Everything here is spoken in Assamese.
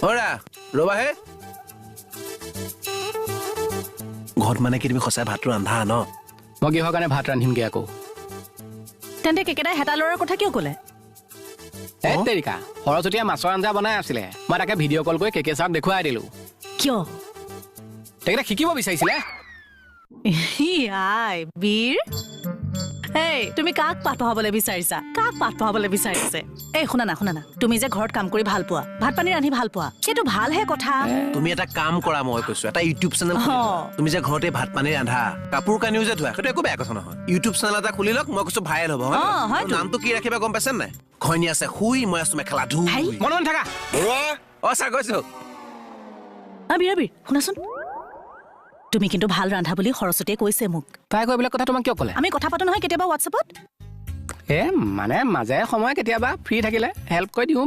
অৰা ৰবাহে ঘৰত মানে কি তুমি সঁচাই ভাতটো ৰান্ধা ন মই কিহৰ কাৰণে ভাত ৰান্ধিমগে আকৌ তেন্তে কেকেটাই হেতা লৰাৰ কথা কিয় ক'লে তেৰিকা সৰস্বতীয়ে মাছৰ আঞ্জা বনাই আছিলে মই তাকে ভিডিঅ' কল কৰি কেকে চাওক দেখুৱাই দিলো কিয় তেখেতে শিকিব বিচাৰিছিলে আই বীৰ এই তুমি কাক পাঠ পঢ়াবলৈ বিচাৰিছা কাক পাঠ পঢ়াবলৈ বিচাৰিছে এই শুনা না তুমি যে ঘৰত কাম কৰি ভাল পোৱা ভাত পানী ৰান্ধি ভাল পোৱা সেইটো ভালহে কথা তুমি এটা কাম কৰা মই কৈছো এটা ইউটিউব চেনেল তুমি যে ঘৰতে ভাত পানী ৰান্ধা কাপোৰ কানিও যে ধোৱা সেইটো একো বেয়া কথা নহয় ইউটিউব চেনেল এটা খুলি লওক মই কৈছো ভাইৰেল হ'ব নামটো কি ৰাখিবা গম পাইছে নাই ঘৈণী আছে শুই মই আছো মেখেলা ধুই মনে মনে থাকা অ ছাৰ কৈছো বীৰ শুনাচোন তুমি কিন্তু ভাল ৰান্ধা বুলি সৰস্বতীয়ে কৈছে মোক তাই কৈ এইবিলাক কথা তোমাক কিয় ক'লে আমি কথা পাতো নহয় কেতিয়াবা হোৱাটছএপত মানে মাজে সময়ে কেতিয়াবা ফ্ৰী থাকিলে হেল্প কৰি দিওঁ